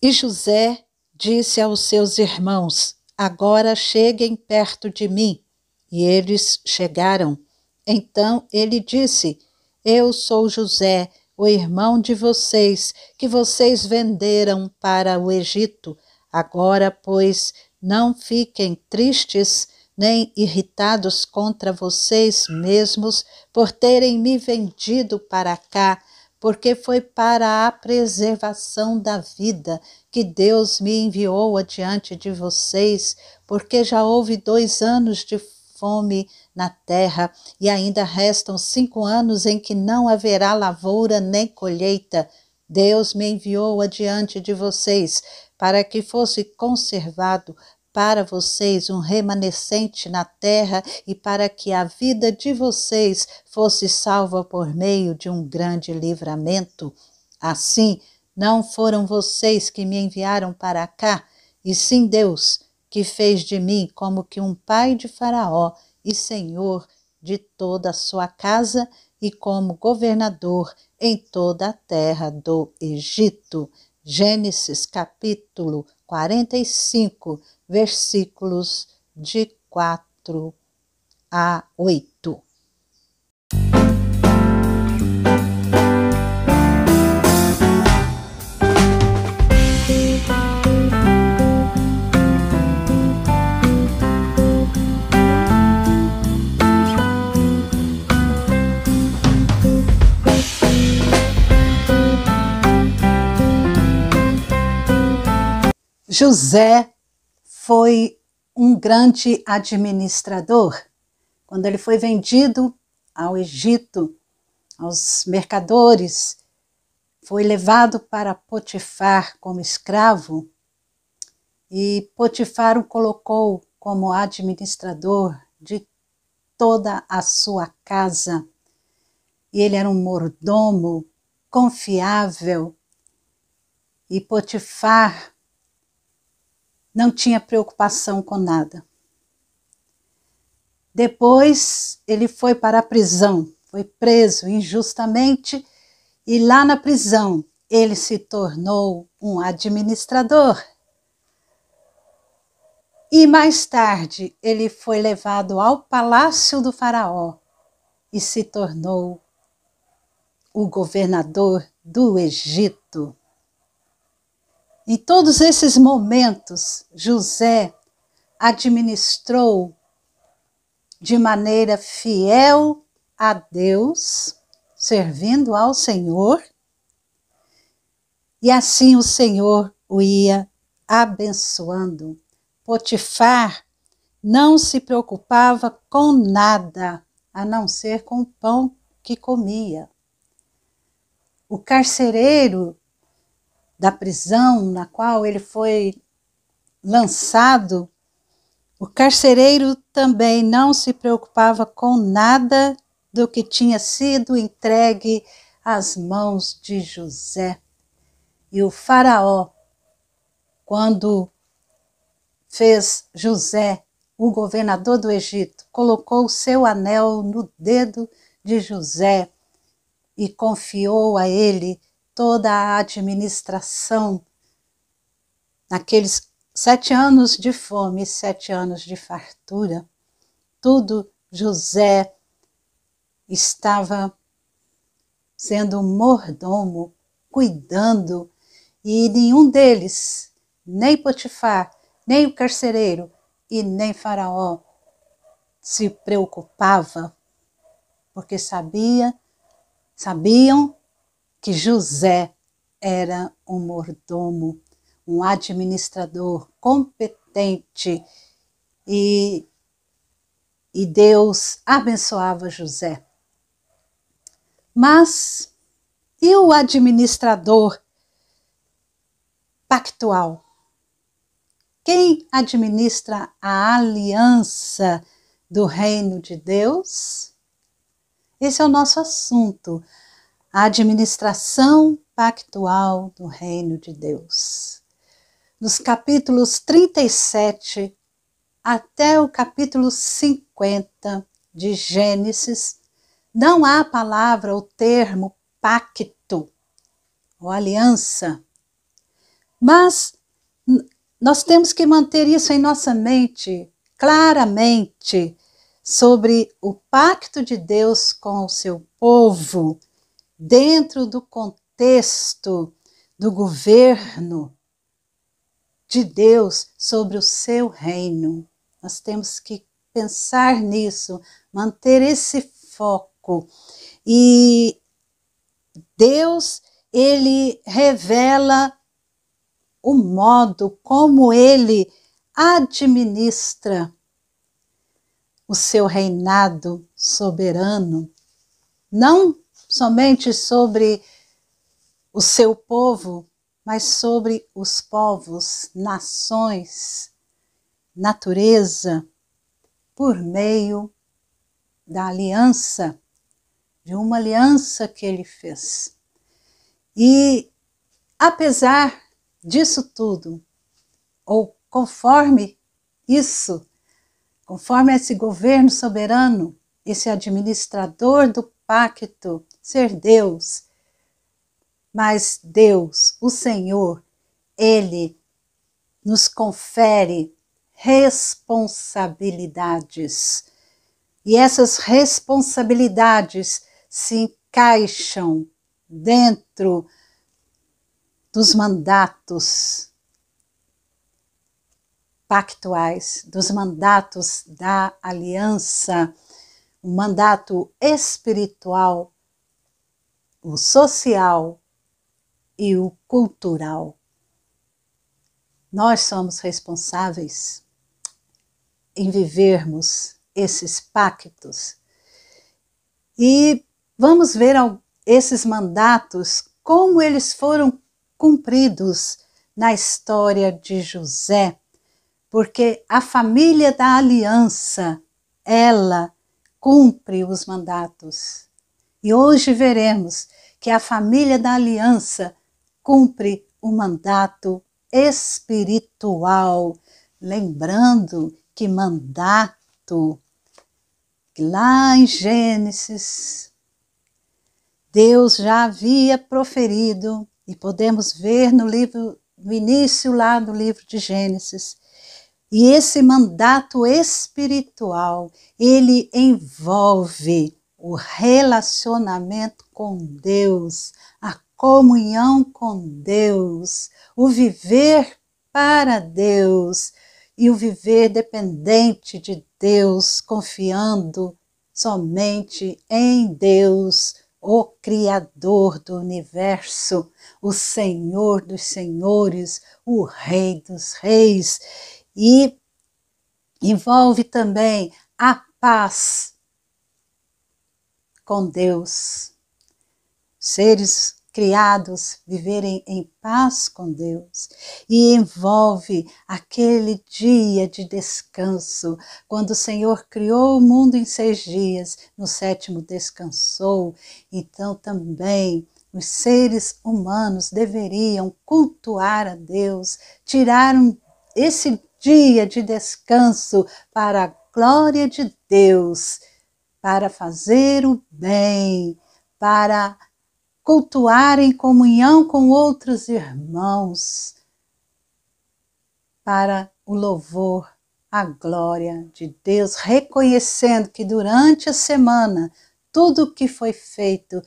E José disse aos seus irmãos: agora cheguem perto de mim. E eles chegaram. Então ele disse: eu sou José, o irmão de vocês, que vocês venderam para o Egito. Agora, pois, não fiquem tristes nem irritados contra vocês mesmos por terem me vendido para cá, porque foi para a preservação da vida que Deus me enviou adiante de vocês, porque já houve 2 anos de fome na terra, e ainda restam 5 anos em que não haverá lavoura nem colheita. Deus me enviou adiante de vocês, para que fosse conservado para vocês um remanescente na terra e para que a vida de vocês fosse salva por meio de um grande livramento. Assim, não foram vocês que me enviaram para cá, e sim Deus, que fez de mim como que um pai de Faraó e senhor de toda a sua casa e como governador em toda a terra do Egito. Gênesis capítulo 45, versículos de 4 a 8. José foi um grande administrador. Quando ele foi vendido ao Egito, aos mercadores, foi levado para Potifar como escravo, e Potifar o colocou como administrador de toda a sua casa. E ele era um mordomo confiável, e Potifar não tinha preocupação com nada. Depois ele foi para a prisão, foi preso injustamente, e lá na prisão ele se tornou um administrador. E mais tarde ele foi levado ao palácio do faraó e se tornou o governador do Egito. Em todos esses momentos, José administrou de maneira fiel a Deus, servindo ao Senhor, e assim o Senhor o ia abençoando. Potifar não se preocupava com nada, a não ser com o pão que comia. O carcereiro da prisão na qual ele foi lançado, o carcereiro também não se preocupava com nada do que tinha sido entregue às mãos de José. E o faraó, quando fez José o governador do Egito, colocou o seu anel no dedo de José e confiou a ele toda a administração naqueles 7 anos de fome e 7 anos de fartura. Tudo José estava sendo mordomo, cuidando, e nenhum deles, nem Potifar, nem o carcereiro e nem Faraó, se preocupava, porque sabiam que José era um mordomo, um administrador competente, e Deus abençoava José. Mas e o administrador pactual? Quem administra a aliança do reino de Deus? Esse é o nosso assunto, a administração pactual do reino de Deus. Nos capítulos 37 até o capítulo 50 de Gênesis, não há a palavra, o termo pacto ou aliança, Mas nós temos que manter isso em nossa mente, claramente, sobre o pacto de Deus com o seu povo, dentro do contexto do governo de Deus sobre o seu reino. Nós temos que pensar nisso, manter esse foco. E Deus, ele revela o modo como ele administra o seu reinado soberano, não somente sobre o seu povo, mas sobre os povos, nações, natureza, por meio da aliança, de uma aliança que ele fez. E apesar disso tudo, ou conforme isso, conforme esse governo soberano, esse administrador do pacto, ser Deus, mas Deus, o Senhor, ele nos confere responsabilidades. E essas responsabilidades se encaixam dentro dos mandatos pactuais, dos mandatos da aliança, o mandato espiritual, o social e o cultural. Nós somos responsáveis em vivermos esses pactos. E vamos ver esses mandatos, como eles foram cumpridos na história de José, porque a família da aliança, ela cumpre os mandatos. E hoje veremos que a família da aliança cumpre o mandato espiritual, lembrando que mandato, lá em Gênesis, Deus já havia proferido, e podemos ver no início lá do livro de Gênesis, e esse mandato espiritual, ele envolve o relacionamento com Deus, a comunhão com Deus, o viver para Deus e o viver dependente de Deus, confiando somente em Deus, o Criador do universo, o Senhor dos senhores, o Rei dos reis. E envolve também a paz com Deus. Seres criados viverem em paz com Deus. E envolve aquele dia de descanso, quando o Senhor criou o mundo em 6 dias, no 7º descansou. Então também os seres humanos deveriam cultuar a Deus, tirar esse dia de descanso para a glória de Deus, para fazer o bem, para cultuar em comunhão com outros irmãos, para o louvor, a glória de Deus, reconhecendo que durante a semana tudo o que foi feito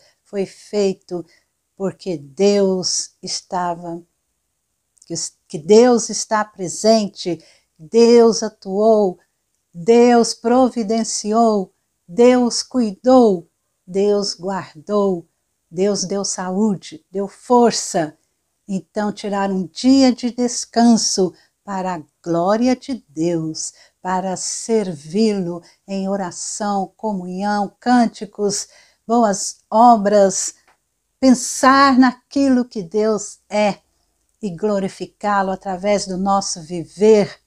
porque Deus estava, que Deus está presente, Deus atuou, Deus providenciou, Deus cuidou, Deus guardou, Deus deu saúde, deu força. Então, tirar um dia de descanso para a glória de Deus, para servi-lo em oração, comunhão, cânticos, boas obras, pensar naquilo que Deus é e glorificá-lo através do nosso viver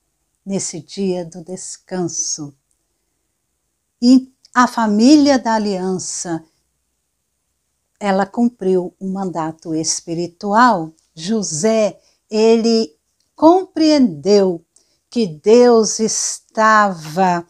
nesse dia do descanso. E a família da aliança, ela cumpriu um mandato espiritual. José, ele compreendeu que Deus estava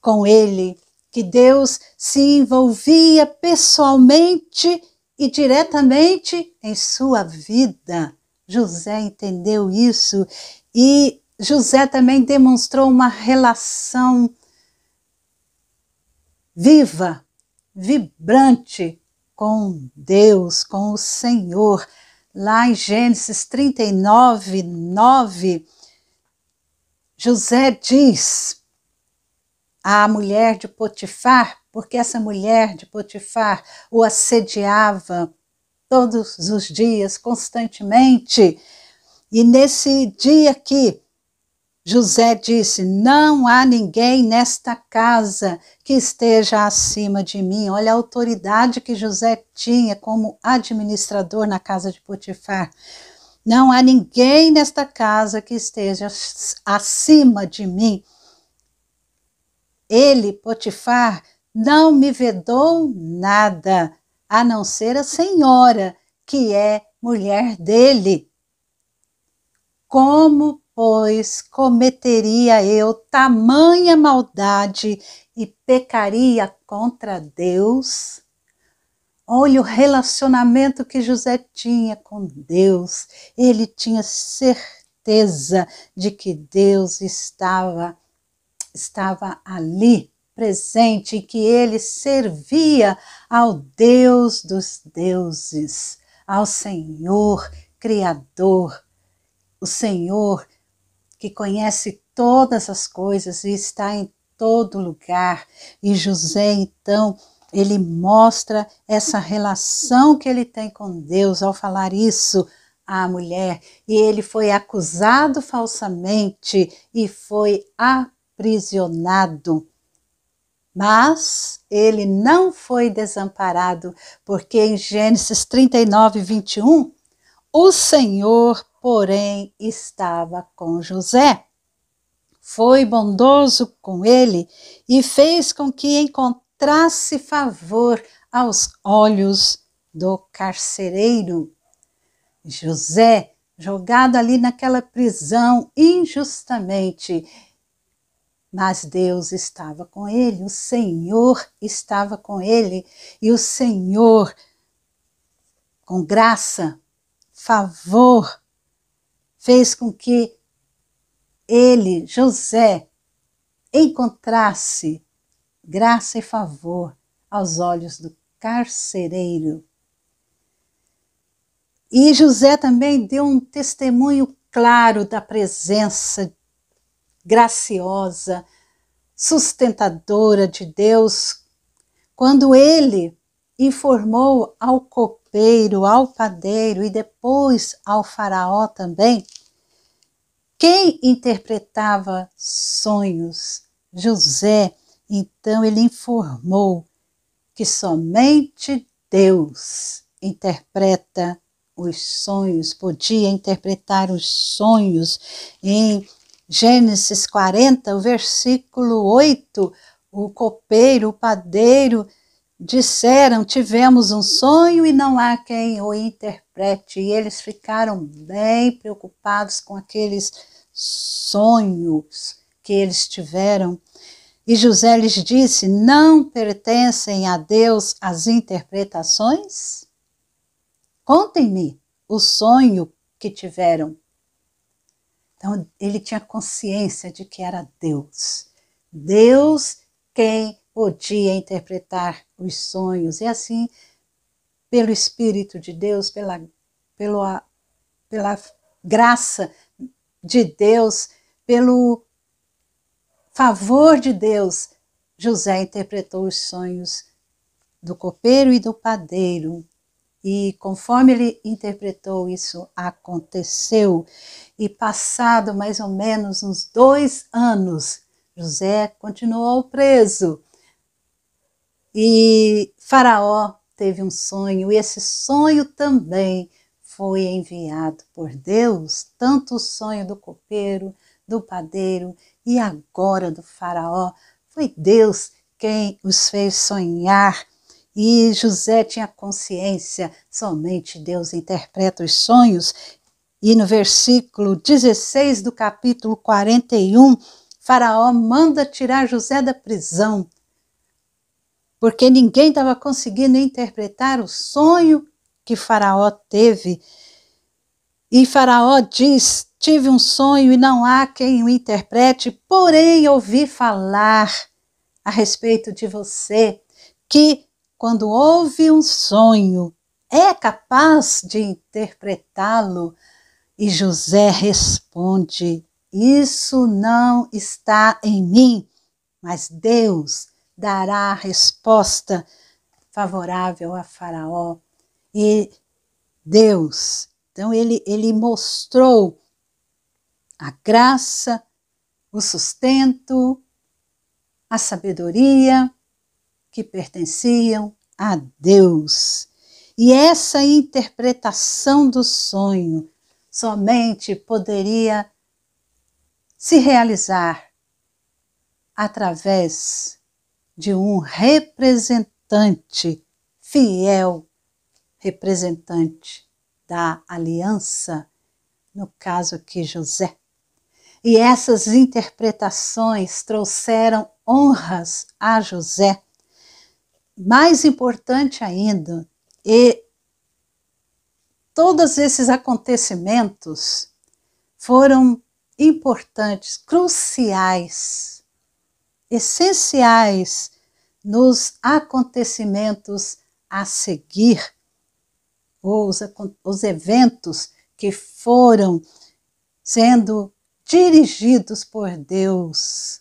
com ele, que Deus se envolvia pessoalmente e diretamente em sua vida. José entendeu isso e José também demonstrou uma relação viva, vibrante com Deus, com o Senhor. Lá em Gênesis 39, 9, José diz à mulher de Potifar, porque essa mulher de Potifar o assediava todos os dias, constantemente. E nesse dia aqui, José disse: não há ninguém nesta casa que esteja acima de mim. Olha a autoridade que José tinha como administrador na casa de Potifar. Não há ninguém nesta casa que esteja acima de mim. Ele, Potifar, não me vedou nada, a não ser a senhora, que é mulher dele. Como, pois, cometeria eu tamanha maldade e pecaria contra Deus? Olha o relacionamento que José tinha com Deus. Ele tinha certeza de que Deus estava ali, presente, e que ele servia ao Deus dos deuses, ao Senhor Criador, o Senhor que conhece todas as coisas e está em todo lugar. E José, então, ele mostra essa relação que ele tem com Deus ao falar isso à mulher. E ele foi acusado falsamente e foi aprisionado. Mas ele não foi desamparado, porque em Gênesis 39, 21, o Senhor, porém, estava com José. Foi bondoso com ele e fez com que encontrasse favor aos olhos do carcereiro. José, jogado ali naquela prisão injustamente, mas Deus estava com ele, o Senhor estava com ele, e o Senhor, com graça, favor, fez com que ele, José, encontrasse graça e favor aos olhos do carcereiro. E José também deu um testemunho claro da presença graciosa, sustentadora de Deus, quando ele informou ao copeiro, ao padeiro e depois ao faraó também, quem interpretava sonhos. José, então ele informou que somente Deus interpreta os sonhos, podia interpretar os sonhos. Em Gênesis 40, o versículo 8, o copeiro, o padeiro disseram: tivemos um sonho e não há quem o interprete. E eles ficaram bem preocupados com aqueles sonhos que eles tiveram. E José lhes disse: não pertencem a Deus as interpretações? Contem-me o sonho que tiveram. Então ele tinha consciência de que era Deus. Deus quem podia interpretar os sonhos. E assim, pelo Espírito de Deus, pela graça de Deus, pelo favor de Deus, José interpretou os sonhos do copeiro e do padeiro. E conforme ele interpretou, isso aconteceu. E passado mais ou menos uns 2 anos, José continuou preso. E Faraó teve um sonho, e esse sonho também foi enviado por Deus, tanto o sonho do copeiro, do padeiro e agora do Faraó. Foi Deus quem os fez sonhar. E José tinha consciência, somente Deus interpreta os sonhos. E no versículo 16 do capítulo 41, Faraó manda tirar José da prisão, porque ninguém estava conseguindo interpretar o sonho que Faraó teve. E Faraó diz: tive um sonho e não há quem o interprete, porém ouvi falar a respeito de você, que quando ouve um sonho é capaz de interpretá-lo. E José responde: isso não está em mim, mas Deus dará a resposta favorável a Faraó. E Deus, então ele mostrou a graça, o sustento, a sabedoria que pertenciam a Deus. E essa interpretação do sonho somente poderia se realizar através de um representante fiel, representante da aliança, no caso aqui José. E essas interpretações trouxeram honras a José. Mais importante ainda, e todos esses acontecimentos foram importantes, cruciais, essenciais nos acontecimentos a seguir, os eventos que foram sendo dirigidos por Deus,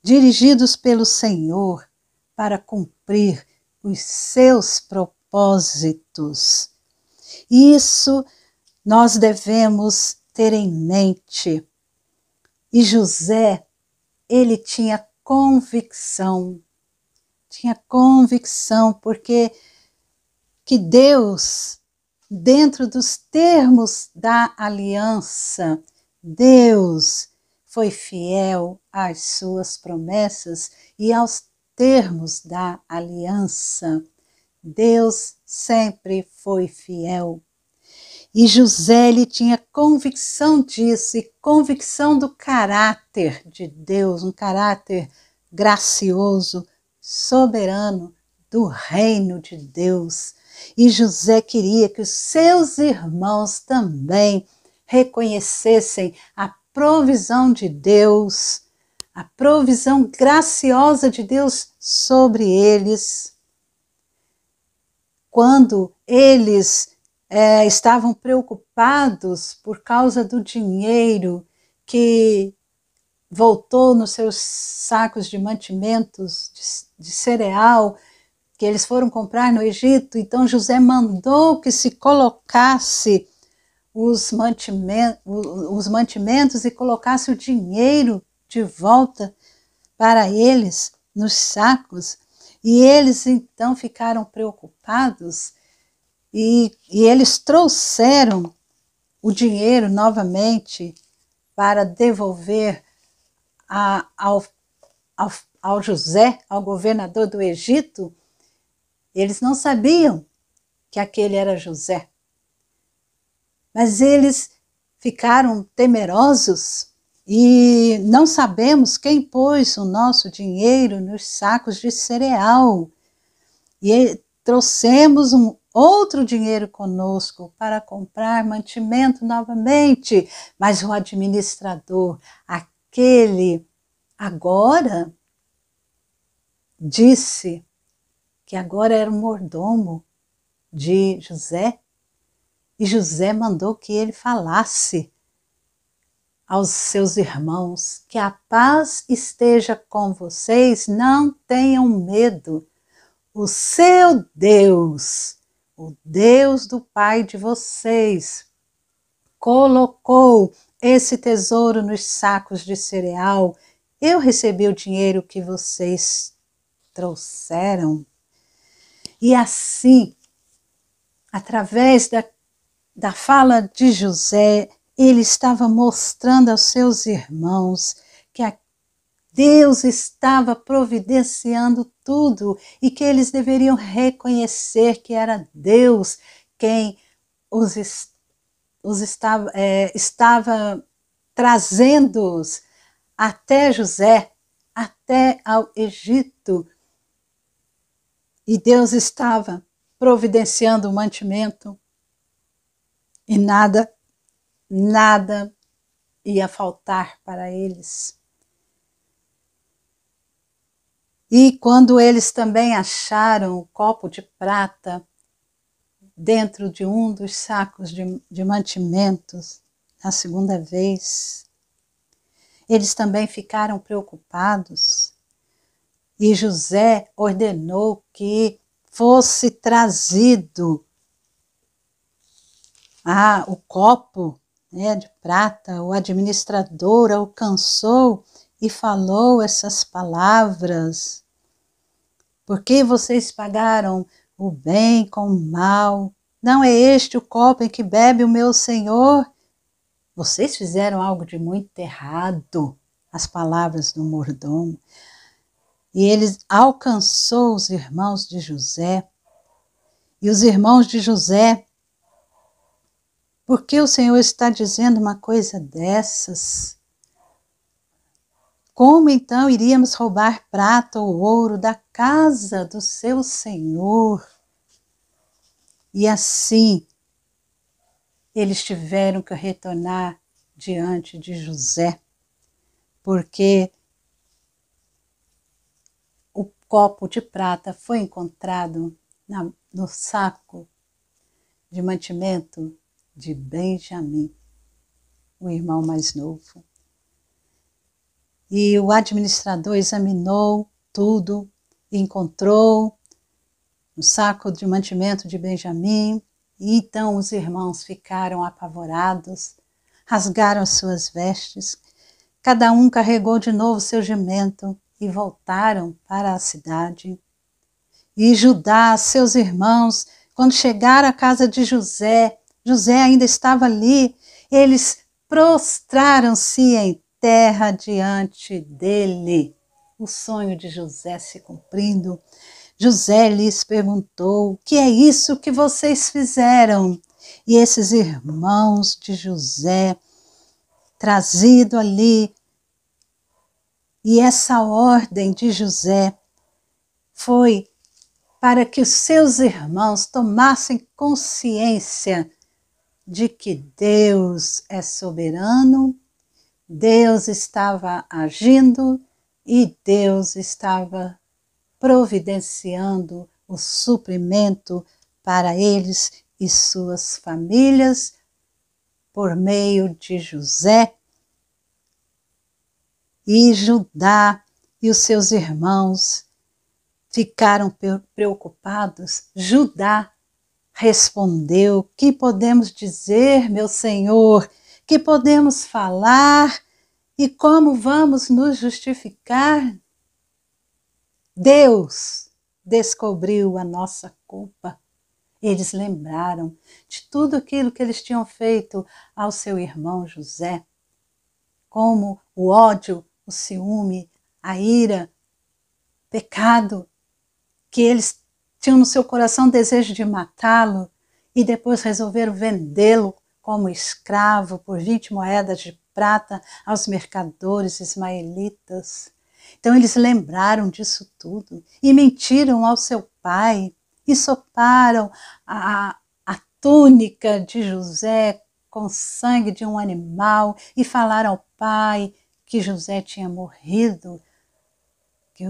dirigidos pelo Senhor para cumprir os seus propósitos. Isso nós devemos ter em mente. E José, ele tinha convicção porque que Deus, dentro dos termos da aliança, Deus foi fiel às suas promessas e aos termos da aliança. Deus sempre foi fiel. E José, ele tinha convicção disso e convicção do caráter de Deus, um caráter gracioso, soberano do reino de Deus. E José queria que os seus irmãos também reconhecessem a provisão de Deus, a provisão graciosa de Deus sobre eles. Quando eles estavam preocupados por causa do dinheiro que voltou nos seus sacos de mantimentos de cereal, que eles foram comprar no Egito, então José mandou que se colocasse os mantimentos e colocasse o dinheiro de volta para eles nos sacos. E eles então ficaram preocupados e eles trouxeram o dinheiro novamente para devolver ao José, ao governador do Egito. Eles não sabiam que aquele era José, mas eles ficaram temerosos e não sabemos quem pôs o nosso dinheiro nos sacos de cereal. E trouxemos um outro dinheiro conosco para comprar mantimento novamente, mas o administrador, aquele agora, disse que agora era o mordomo de José, e José mandou que ele falasse aos seus irmãos que a paz esteja com vocês, não tenham medo. O seu Deus, o Deus do pai de vocês, colocou esse tesouro nos sacos de cereal. Eu recebi o dinheiro que vocês trouxeram. E assim, através da fala de José, ele estava mostrando aos seus irmãos que Deus estava providenciando tudo e que eles deveriam reconhecer que era Deus quem estava trazendo-os até José, até ao Egito. E Deus estava providenciando o mantimento e nada nada ia faltar para eles. E quando eles também acharam o copo de prata dentro de um dos sacos de mantimentos, a segunda vez, eles também ficaram preocupados. E José ordenou que fosse trazido o copo, né, de prata. O administrador alcançou e falou essas palavras: por que vocês pagaram o bem com o mal? Não é este o copo em que bebe o meu senhor? Vocês fizeram algo de muito errado. As palavras do mordomo. E ele alcançou os irmãos de José. E os irmãos de José: por que o Senhor está dizendo uma coisa dessas? Como então iríamos roubar prata ou ouro da casa do seu Senhor? E assim, eles tiveram que retornar diante de José, porque o copo de prata foi encontrado no saco de mantimento de Benjamim, o irmão mais novo. E o administrador examinou tudo e encontrou no saco de mantimento de Benjamim. E então os irmãos ficaram apavorados, rasgaram as suas vestes, cada um carregou de novo seu jumento e voltaram para a cidade. E Judá, seus irmãos, quando chegaram à casa de José, José ainda estava ali, eles prostraram-se em terra diante dele. O sonho de José se cumprindo. José lhes perguntou: o que é isso que vocês fizeram? E esses irmãos de José, trazido ali, e essa ordem de José foi para que os seus irmãos tomassem consciência de que Deus é soberano, Deus estava agindo e Deus estava providenciando o suprimento para eles e suas famílias por meio de José. E Judá e os seus irmãos ficaram preocupados. Judá respondeu: que podemos dizer, meu senhor? Que podemos falar? E como vamos nos justificar? Deus descobriu a nossa culpa. Eles lembraram de tudo aquilo que eles tinham feito ao seu irmão José, como o ódio, o ciúme, a ira, pecado, que eles tinham no seu coração desejo de matá-lo e depois resolveram vendê-lo como escravo por 20 moedas de prata aos mercadores ismaelitas. Então eles lembraram disso tudo e mentiram ao seu pai e soparam a túnica de José com sangue de um animal e falaram ao pai que José tinha morrido, que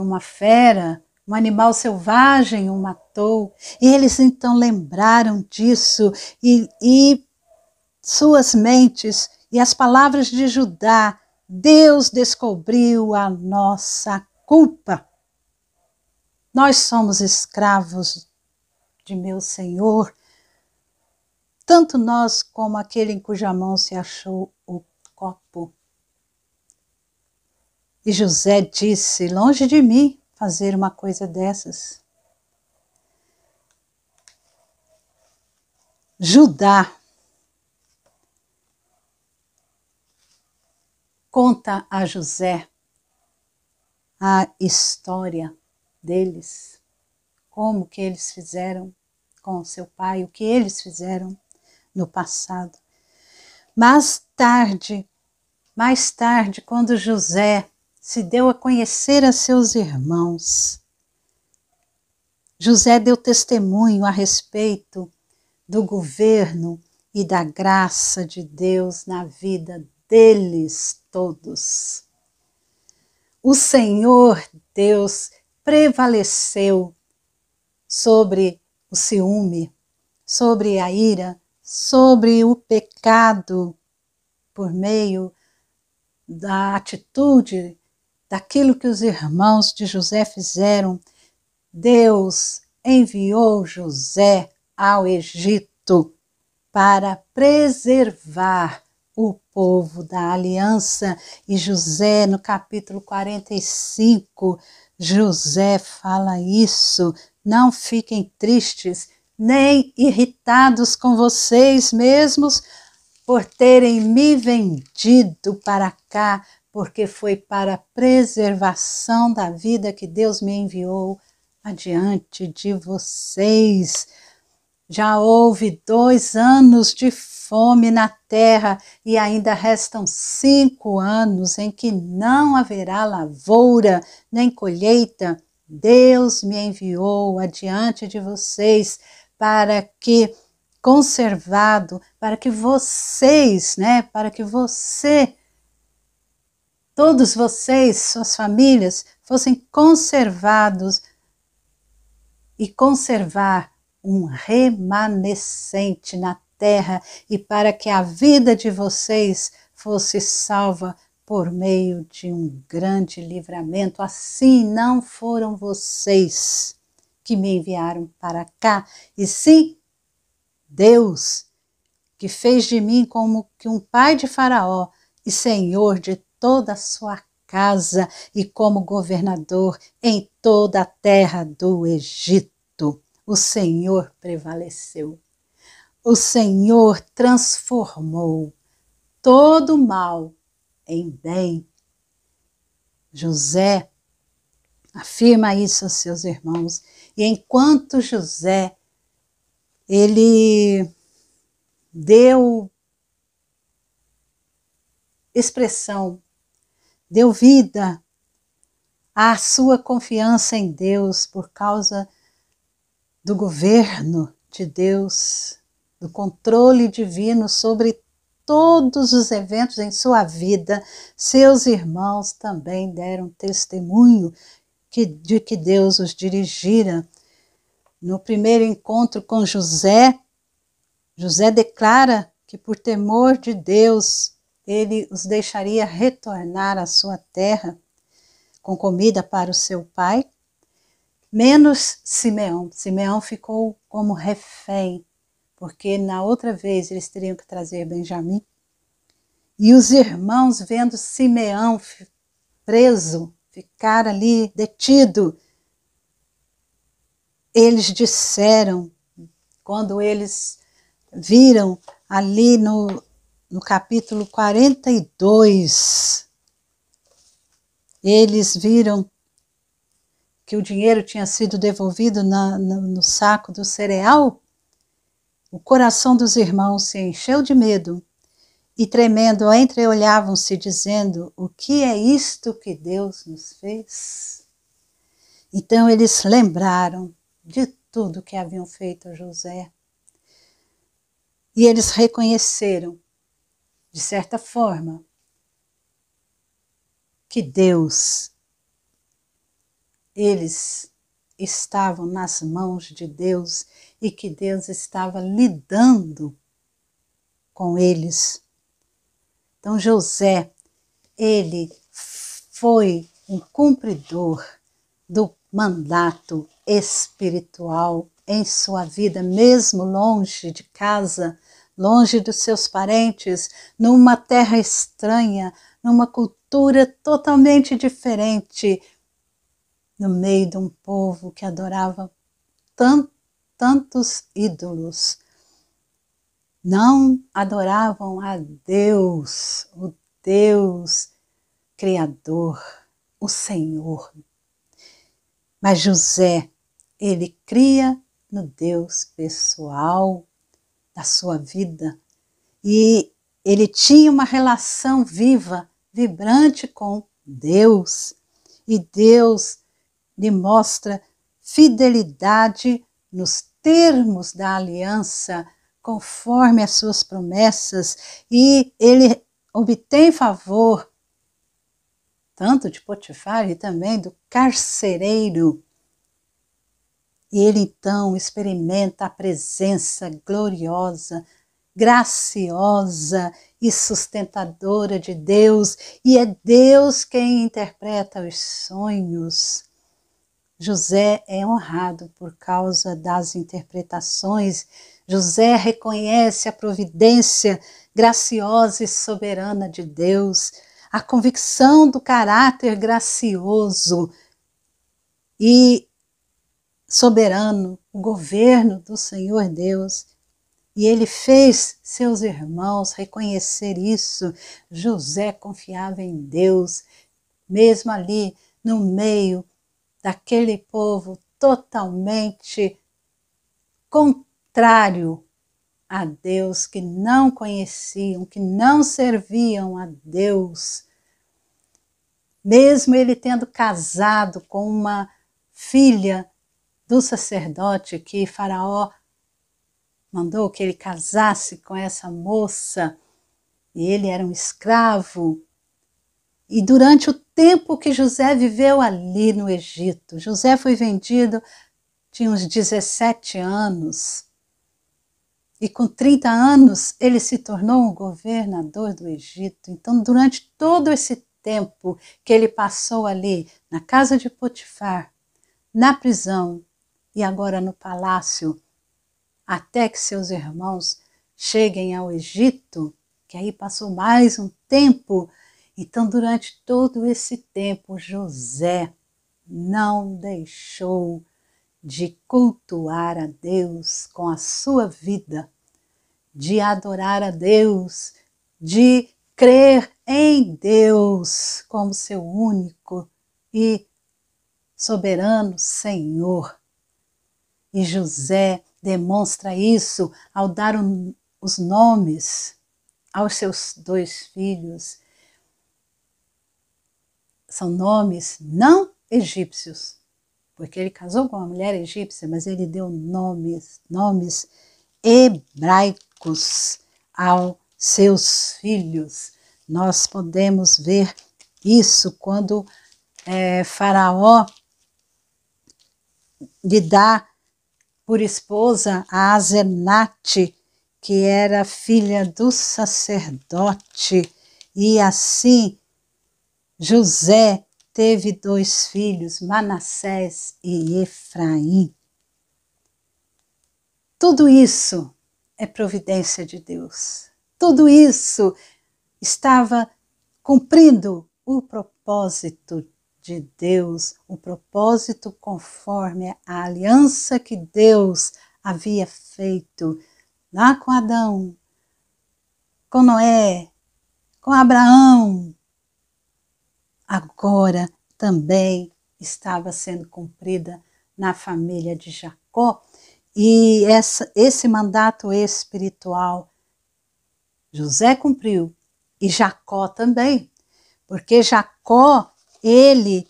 uma fera, um animal selvagem o matou. E eles então lembraram disso e suas mentes e as palavras de Judá: Deus descobriu a nossa culpa. Nós somos escravos de meu Senhor, tanto nós como aquele em cuja mão se achou o copo. E José disse: longe de mim fazer uma coisa dessas. Judá conta a José a história deles, como que eles fizeram com seu pai, o que eles fizeram no passado. Mais tarde, quando José se deu a conhecer a seus irmãos, José deu testemunho a respeito do governo e da graça de Deus na vida deles todos. O Senhor Deus prevaleceu sobre o ciúme, sobre a ira, sobre o pecado, por meio da atitude, daquilo que os irmãos de José fizeram. Deus enviou José ao Egito para preservar o povo da aliança. E José, no capítulo 45, José fala isso: não fiquem tristes, nem irritados com vocês mesmos por terem me vendido para cá, porque foi para a preservação da vida que Deus me enviou adiante de vocês. Já houve 2 anos de fome na terra e ainda restam 5 anos em que não haverá lavoura nem colheita. Deus me enviou adiante de vocês para que conservado, para que vocês, para que todos vocês, suas famílias, fossem conservados e conservar um remanescente na terra e para que a vida de vocês fosse salva por meio de um grande livramento. Assim não foram vocês que me enviaram para cá, e sim Deus, que fez de mim como que um pai de Faraó e senhor de toda a sua casa e como governador em toda a terra do Egito. O Senhor prevaleceu. O Senhor transformou todo o mal em bem. José afirma isso aos seus irmãos. E enquanto José, ele deu expressão, deu vida à sua confiança em Deus por causa do governo de Deus, do controle divino sobre todos os eventos em sua vida. Seus irmãos também deram testemunho de que Deus os dirigira. No primeiro encontro com José, José declara que por temor de Deus, ele os deixaria retornar à sua terra com comida para o seu pai, menos Simeão. Simeão ficou como refém, porque na outra vez eles teriam que trazer Benjamim. E os irmãos, vendo Simeão preso, ficar ali detido, eles disseram, quando eles viram ali no capítulo 42, eles viram que o dinheiro tinha sido devolvido no saco do cereal, o coração dos irmãos se encheu de medo e, tremendo, entreolhavam-se, dizendo: o que é isto que Deus nos fez? Então eles lembraram de tudo que haviam feito a José. E eles reconheceram, de certa forma, que Deus, eles estavam nas mãos de Deus e que Deus estava lidando com eles. Então José, ele foi um cumpridor do mandato espiritual em sua vida, mesmo longe de casa, longe dos seus parentes, numa terra estranha, numa cultura totalmente diferente, no meio de um povo que adorava tantos ídolos. Não adoravam a Deus, o Deus Criador, o Senhor. Mas José, ele cria no Deus pessoal da sua vida. E ele tinha uma relação viva, vibrante com Deus. E Deus lhe mostra fidelidade nos termos da aliança conforme as suas promessas, e ele obtém favor tanto de Potifar e também do carcereiro. E ele então experimenta a presença gloriosa, graciosa e sustentadora de Deus, e é Deus quem interpreta os sonhos. José é honrado por causa das interpretações. José reconhece a providência graciosa e soberana de Deus, a convicção do caráter gracioso e soberano, o governo do Senhor Deus. E ele fez seus irmãos reconhecer isso. José confiava em Deus, mesmo ali no meio daquele povo totalmente contrário a Deus, que não conheciam, que não serviam a Deus. Mesmo ele tendo casado com uma filha do sacerdote, que Faraó mandou que ele casasse com essa moça, e ele era um escravo. E durante o tempo que José viveu ali no Egito, José foi vendido, tinha uns 17 anos, e com 30 anos ele se tornou um governador do Egito. Então, durante todo esse tempo que ele passou ali, na casa de Potifar, na prisão e agora no palácio, até que seus irmãos cheguem ao Egito, que aí passou mais um tempo. Então, durante todo esse tempo, José não deixou de cultuar a Deus com a sua vida, de adorar a Deus, de crer em Deus como seu único e soberano Senhor. E José demonstra isso ao dar os nomes aos seus 2 filhos. São nomes não egípcios, porque ele casou com uma mulher egípcia, mas ele deu nomes hebraicos aos seus filhos. Nós podemos ver isso quando Faraó lhe dá por esposa a Asenate, que era filha do sacerdote, e assim José teve 2 filhos, Manassés e Efraim. Tudo isso é providência de Deus. Tudo isso estava cumprindo o propósito de Deus, o propósito conforme a aliança que Deus havia feito lá com Adão, com Noé, com Abraão. Agora também estava sendo cumprida na família de Jacó, e esse mandato espiritual José cumpriu, e Jacó também, porque Jacó, ele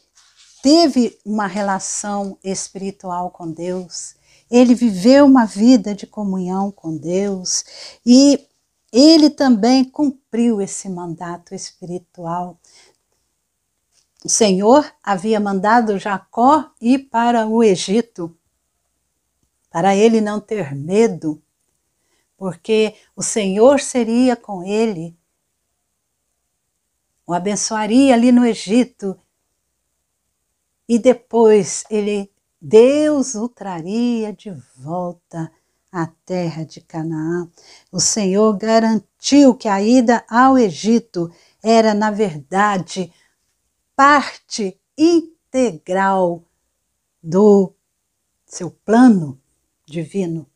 teve uma relação espiritual com Deus, ele viveu uma vida de comunhão com Deus, e ele também cumpriu esse mandato espiritual. O Senhor havia mandado Jacó ir para o Egito, para ele não ter medo, porque o Senhor seria com ele, o abençoaria ali no Egito, e depois Deus o traria de volta à terra de Canaã. O Senhor garantiu que a ida ao Egito era, na verdade, parte integral do seu plano divino.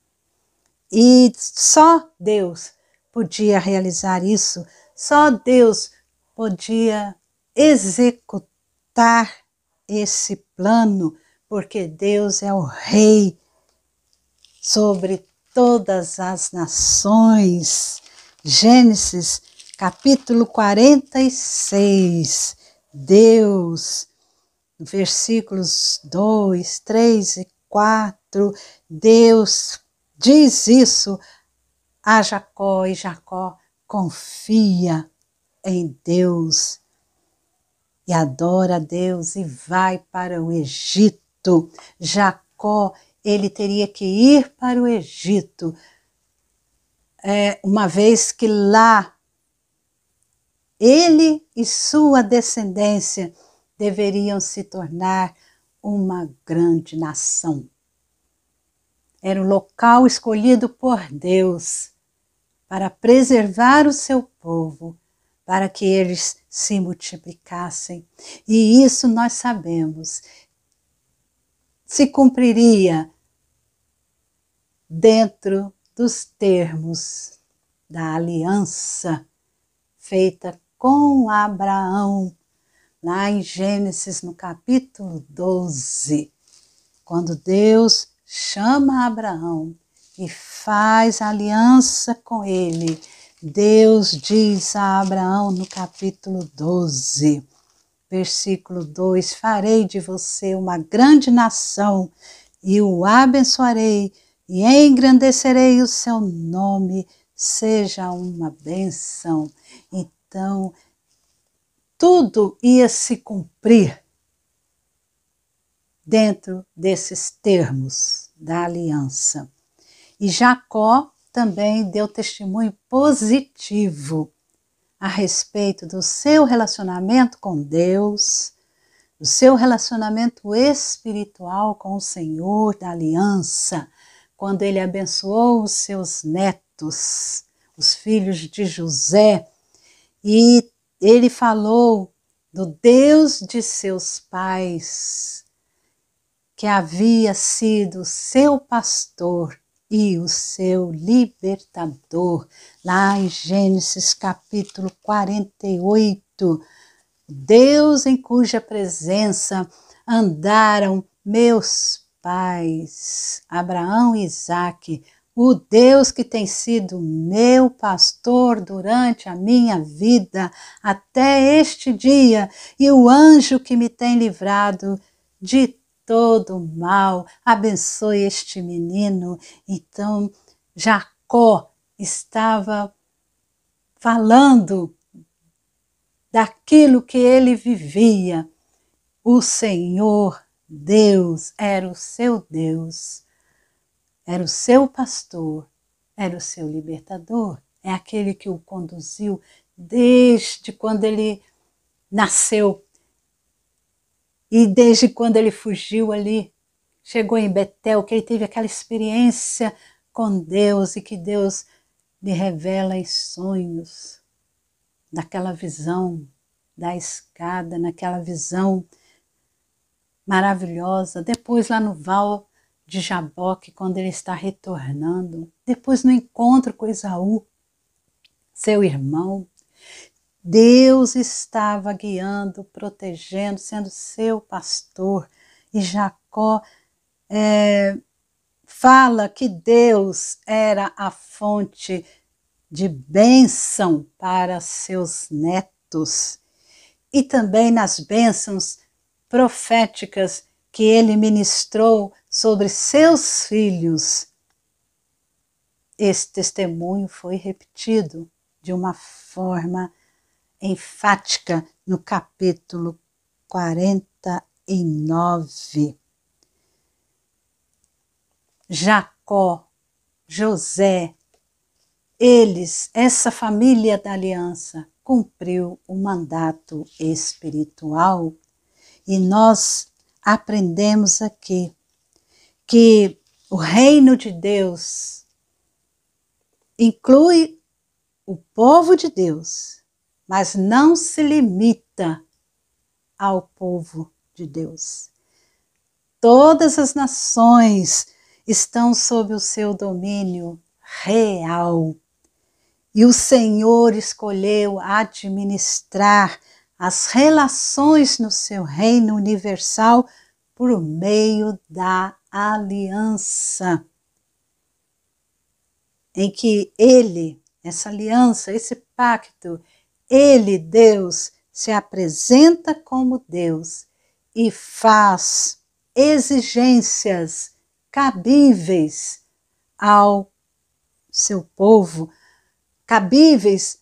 E só Deus podia realizar isso, só Deus podia executar esse plano, porque Deus é o Rei sobre todas as nações. Gênesis capítulo 46. Deus, versículos 2, 3 e 4, Deus diz isso a Jacó, e Jacó confia em Deus e adora a Deus e vai para o Egito. Jacó, ele teria que ir para o Egito, uma vez que lá ele e sua descendência deveriam se tornar uma grande nação. Era o local escolhido por Deus para preservar o seu povo, para que eles se multiplicassem. E isso nós sabemos, se cumpriria dentro dos termos da aliança feita com Abraão, lá em Gênesis, no capítulo 12, quando Deus chama Abraão e faz aliança com ele. Deus diz a Abraão no capítulo 12, versículo 2, farei de você uma grande nação e o abençoarei e engrandecerei o seu nome, seja uma bênção. Então, tudo ia se cumprir dentro desses termos da aliança. E Jacó também deu testemunho positivo a respeito do seu relacionamento com Deus, do seu relacionamento espiritual com o Senhor da aliança, quando ele abençoou os seus netos, os filhos de José, e ele falou do Deus de seus pais, que havia sido seu pastor e o seu libertador, lá em Gênesis capítulo 48, Deus em cuja presença andaram meus pais, Abraão e Isaque, o Deus que tem sido meu pastor durante a minha vida até este dia, e o anjo que me tem livrado de todo o mal, abençoe este menino. Então, Jacó estava falando daquilo que ele vivia. O Senhor Deus era o seu Deus, era o seu pastor, era o seu libertador, é aquele que o conduziu desde quando ele nasceu e desde quando ele fugiu ali, chegou em Betel, que ele teve aquela experiência com Deus e que Deus lhe revela em sonhos, naquela visão da escada, naquela visão maravilhosa, depois lá no Val de Jaboque, quando ele está retornando, depois no encontro com Esaú, seu irmão, Deus estava guiando, protegendo, sendo seu pastor, e Jacó fala que Deus era a fonte de bênção para seus netos, e também nas bênçãos proféticas que ele ministrou sobre seus filhos. Esse testemunho foi repetido de uma forma enfática no capítulo 49. Jacó, José, eles, essa família da aliança, cumpriu o mandato espiritual, e nós aprendemos aqui que o reino de Deus inclui o povo de Deus, mas não se limita ao povo de Deus. Todas as nações estão sob o seu domínio real. E o Senhor escolheu administrar as relações no seu reino universal por meio da aliança, em que ele, essa aliança, esse pacto, ele, Deus, se apresenta como Deus e faz exigências cabíveis ao seu povo, cabíveis.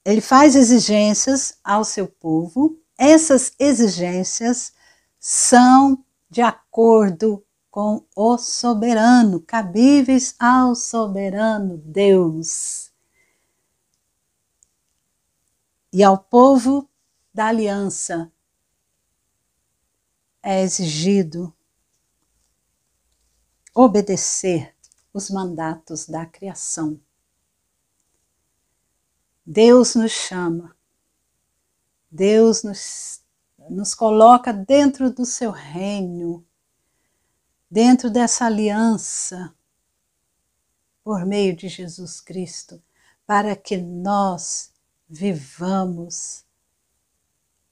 Ele faz exigências ao seu povo. Essas exigências são de acordo com o soberano, cabíveis ao soberano Deus. E ao povo da aliança é exigido obedecer os mandatos da criação. Deus nos chama, Deus nos coloca dentro do seu reino, dentro dessa aliança, por meio de Jesus Cristo, para que nós vivamos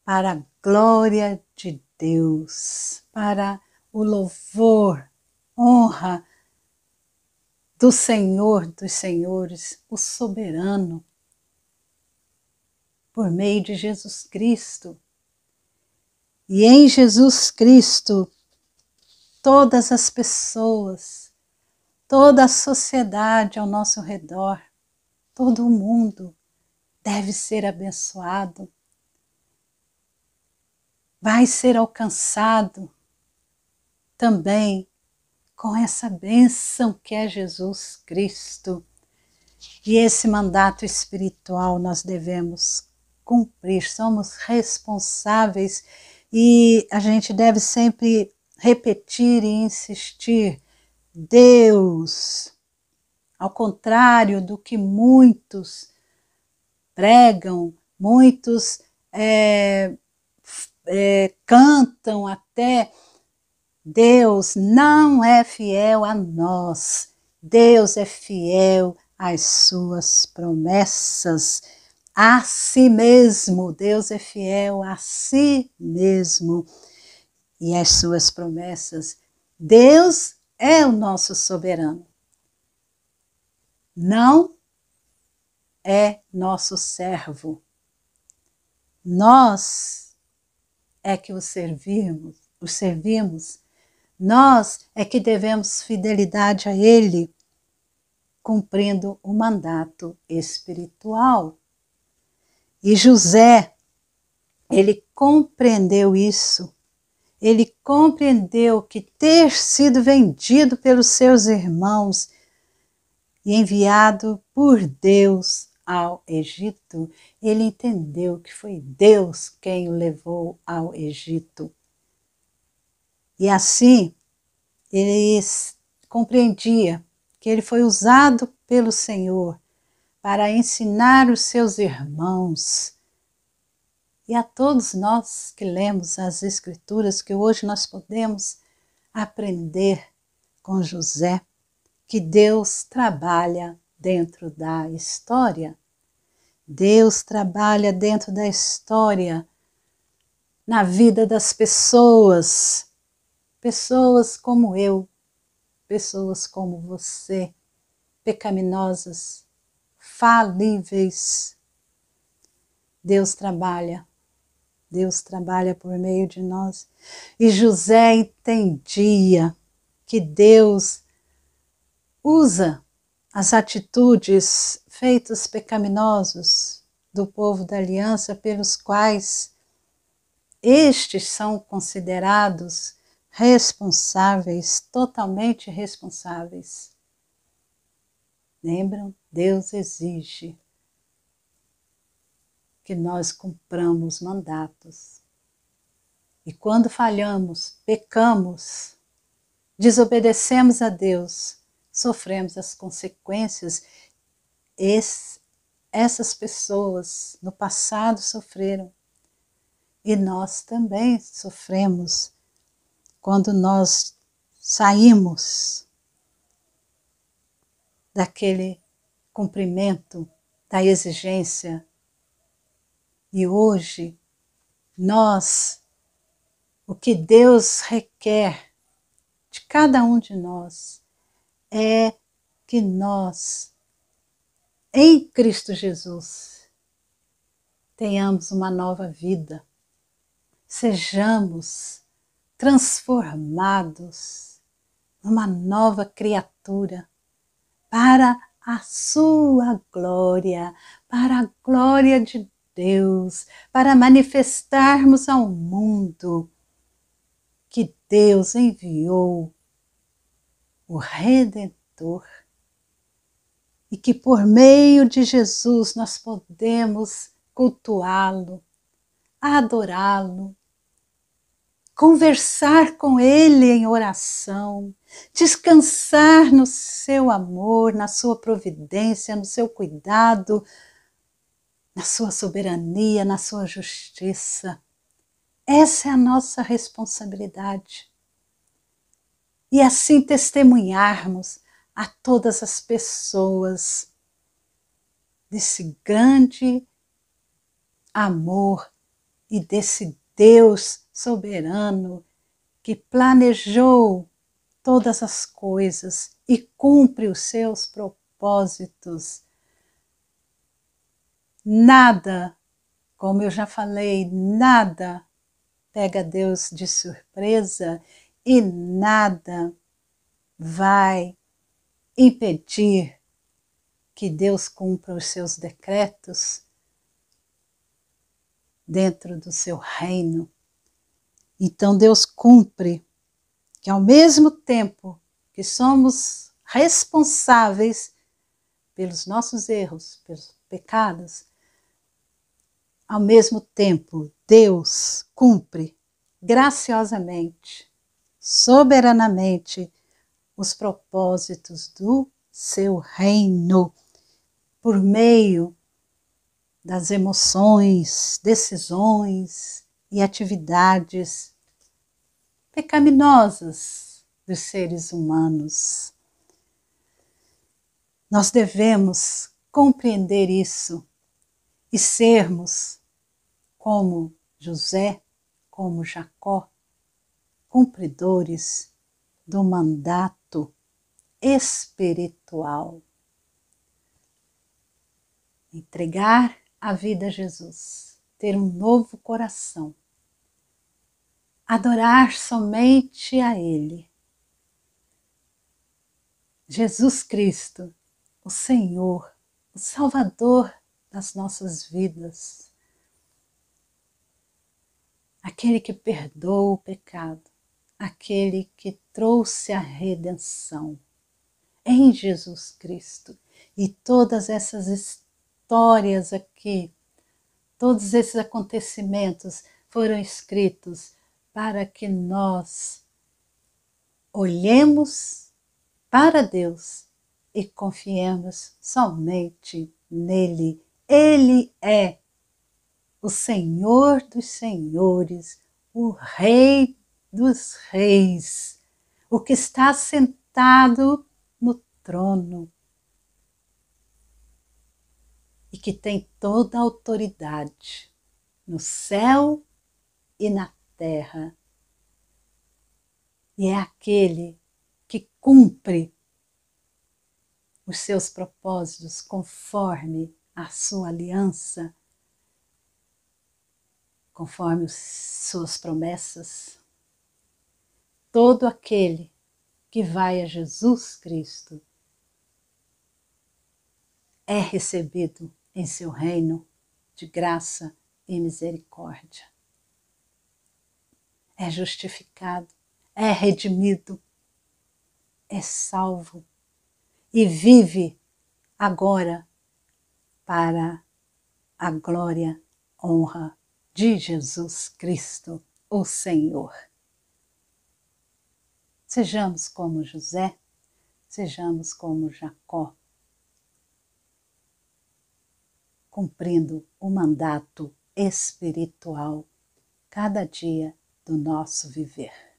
para a glória de Deus, para o louvor, honra do Senhor dos Senhores, o soberano, por meio de Jesus Cristo. E em Jesus Cristo, todas as pessoas, toda a sociedade ao nosso redor, todo o mundo deve ser abençoado, vai ser alcançado também com essa bênção que é Jesus Cristo. E esse mandato espiritual nós devemos cumprir, somos responsáveis e a gente deve sempre repetir e insistir: Deus, ao contrário do que muitos pregam, muitos cantam até, Deus não é fiel a nós, Deus é fiel às suas promessas, a si mesmo, Deus é fiel a si mesmo e às suas promessas. Deus é o nosso soberano, não é nosso servo. Nós é que o servimos, nós é que devemos fidelidade a Ele, cumprindo o mandato espiritual. E José, ele compreendeu isso, ele compreendeu que ter sido vendido pelos seus irmãos e enviado por Deus ao Egito, ele entendeu que foi Deus quem o levou ao Egito. E assim, ele compreendia que ele foi usado pelo Senhor para ensinar os seus irmãos e a todos nós que lemos as Escrituras, que hoje nós podemos aprender com José, que Deus trabalha dentro da história. Deus trabalha dentro da história, na vida das pessoas, pessoas como eu, pessoas como você, pecaminosas, falíveis. Deus trabalha por meio de nós. E José entendia que Deus usa as atitudes, feitos pecaminosos do povo da aliança, pelos quais estes são considerados responsáveis, totalmente responsáveis. Lembram? Deus exige que nós cumpramos mandatos. E quando falhamos, pecamos, desobedecemos a Deus, sofremos as consequências. Essas pessoas no passado sofreram. E nós também sofremos quando nós saímos daquele cumprimento da exigência. E hoje, o que Deus requer de cada um de nós é que nós, em Cristo Jesus, tenhamos uma nova vida, sejamos transformados numa nova criatura, para a sua glória, para a glória de Deus, para manifestarmos ao mundo que Deus enviou o Redentor e que por meio de Jesus nós podemos cultuá-lo, adorá-lo, conversar com Ele em oração, descansar no seu amor, na sua providência, no seu cuidado, na sua soberania, na sua justiça. Essa é a nossa responsabilidade. E assim testemunharmos a todas as pessoas desse grande amor e desse Deus soberano que planejou todas as coisas e cumpre os seus propósitos. Nada, como eu já falei, nada pega Deus de surpresa e nada vai impedir que Deus cumpra os seus decretos dentro do seu reino. Então Deus cumpre que ao mesmo tempo que somos responsáveis pelos nossos erros, pelos pecados, ao mesmo tempo Deus cumpre graciosamente, soberanamente, os propósitos do seu reino por meio das emoções, decisões e atividades pecaminosas dos seres humanos. Nós devemos compreender isso e sermos como José, como Jacó, cumpridores do mandato espiritual. Entregar a vida a Jesus, ter um novo coração, adorar somente a Ele. Jesus Cristo, o Senhor, o Salvador das nossas vidas, aquele que perdoa o pecado, aquele que trouxe a redenção em Jesus Cristo. E todas essas histórias aqui, todos esses acontecimentos foram escritos para que nós olhemos para Deus e confiemos somente nele. Ele é o Senhor dos senhores, o Rei dos reis, o que está sentado no trono e que tem toda a autoridade no céu e na terra. E é aquele que cumpre os seus propósitos conforme a sua aliança, conforme as suas promessas. Todo aquele que vai a Jesus Cristo é recebido em seu reino de graça e misericórdia. É justificado, é redimido, é salvo e vive agora para a glória, honra de Jesus Cristo, o Senhor. Sejamos como José, sejamos como Jacó, cumprindo o mandato espiritual cada dia do nosso viver.